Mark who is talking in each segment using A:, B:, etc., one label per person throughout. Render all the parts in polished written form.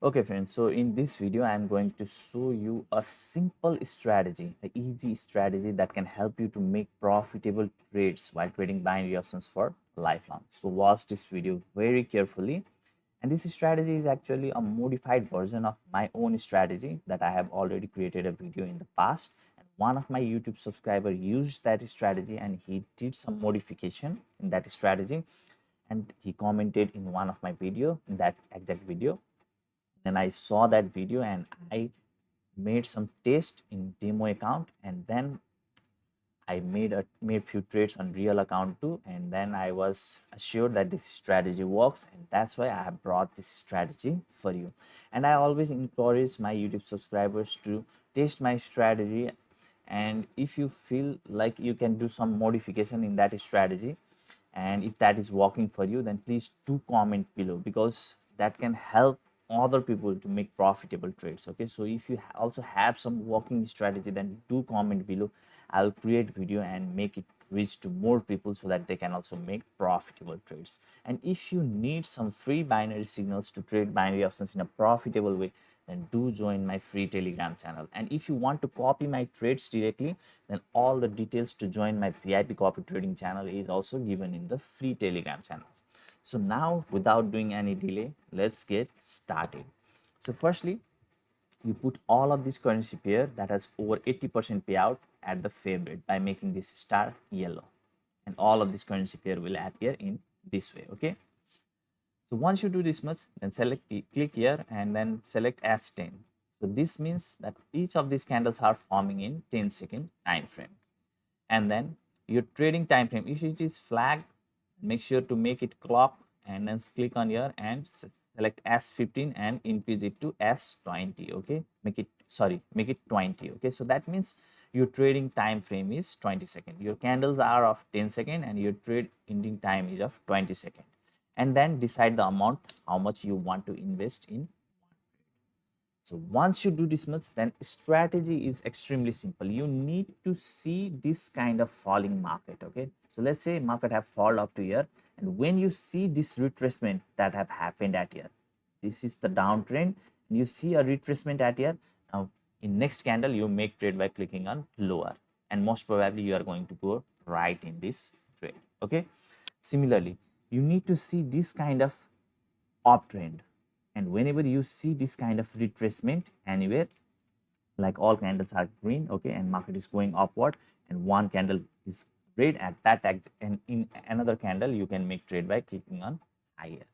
A: Okay friends, so in this video I am going to show you a simple strategy, an easy strategy that can help you to make profitable trades while trading binary options for lifelong. So watch this video very carefully, and this strategy is actually a modified version of my own strategy that I have already created a video in the past, and one of my YouTube subscriber used that strategy and he did some modification in that strategy, and he commented in one of my video, in that exact video. Then I saw that video and I made some test in demo account, and then I made few trades on real account too, and then I was assured that this strategy works, and that's why I have brought this strategy for you. And I always encourage my YouTube subscribers to test my strategy, and if you feel like you can do some modification in that strategy and if that is working for you, then please do comment below, because that can help other people to make profitable trades. Okay, so if you also have some working strategy, then do comment below. I'll create video and make it reach to more people so that they can also make profitable trades. And if you need some free binary signals to trade binary options in a profitable way, then do join my free Telegram channel. And if you want to copy my trades directly, then all the details to join my VIP copy trading channel is also given in the free Telegram channel. So now, without doing any delay, let's get started. So firstly, you put all of this currency pair that has over 80% payout at the favorite by making this star yellow, and all of this currency pair will appear in this way. Okay, so once you do this much, then click here and then select as 10. So this means that each of these candles are forming in 10-second time frame. And then your trading time frame, if it is flagged, make sure to make it clock, and then click on here and select S15 and increase it to S20. Okay, make it 20. Okay, so that means your trading time frame is 20 seconds. Your candles are of 10 seconds and your trade ending time is of 20 seconds. And then decide the amount, how much you want to invest in. So once you do this much, then strategy is extremely simple. You need to see this kind of falling market. Okay, so let's say market have fall up to here, and when you see this retracement that have happened at here, this is the downtrend, and you see a retracement at here. Now in next candle you make trade by clicking on lower, and most probably you are going to go right in this trade. Okay, similarly you need to see this kind of uptrend, and whenever you see this kind of retracement anywhere, like all candles are green, okay, and market is going upward, and one candle is red at that and in another candle you can make trade by clicking on higher.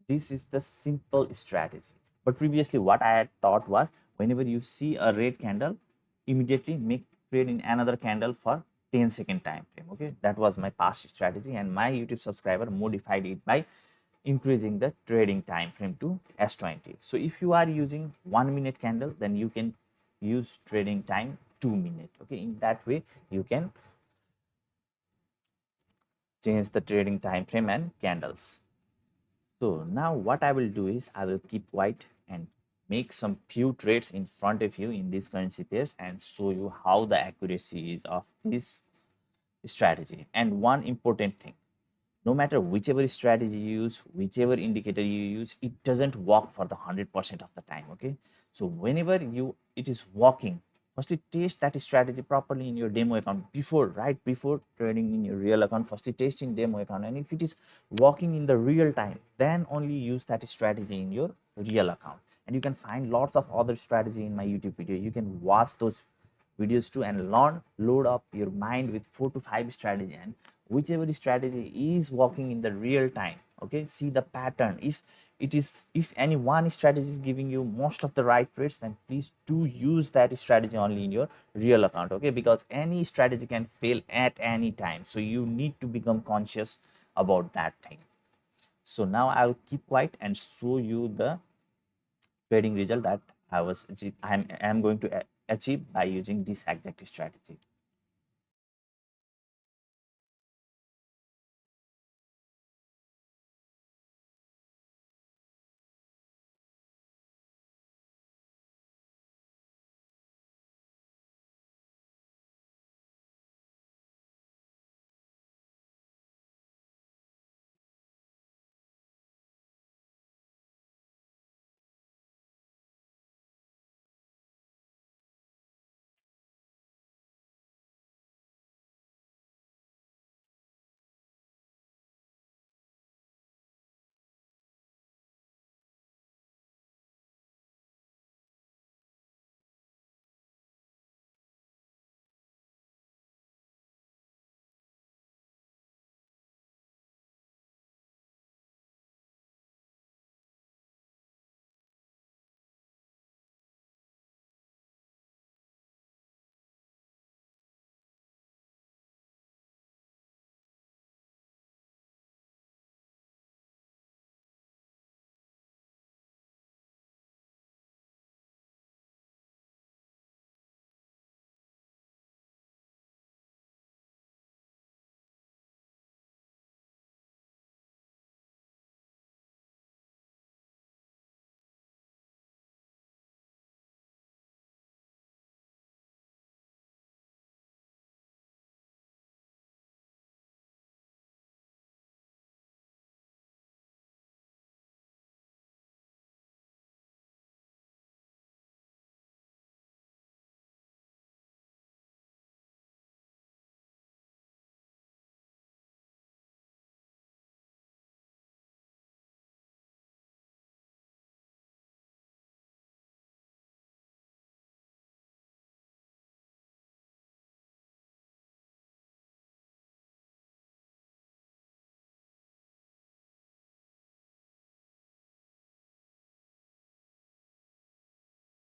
A: This is the simple strategy. But previously what I had thought was, whenever you see a red candle, immediately make trade in another candle for 10-second time frame. Okay, that was my past strategy, and my YouTube subscriber modified it by increasing the trading time frame to S20. So if you are using 1 minute candle, then you can use trading time 2 minutes. Okay, in that way you can change the trading time frame and candles. So now what I will do is I will keep quiet and make some few trades in front of you in these currency pairs and show you how the accuracy is of this strategy. And one important thing, no matter whichever strategy you use, whichever indicator you use, it doesn't work for the 100% of the time. Okay, so whenever it is working, firstly test that strategy properly in your demo account before, right before trading in your real account. Firstly test in demo account, and if it is working in the real time, then only use that strategy in your real account. And you can find lots of other strategy in my YouTube video. You can watch those videos too and load up your mind with 4 to 5 strategy, and whichever strategy is working in the real time. Okay, see the pattern. If any one strategy is giving you most of the right trades, then please do use that strategy only in your real account. Okay, because any strategy can fail at any time, so you need to become conscious about that thing. So now I'll keep quiet and show you the trading result that I am going to achieve by using this exact strategy.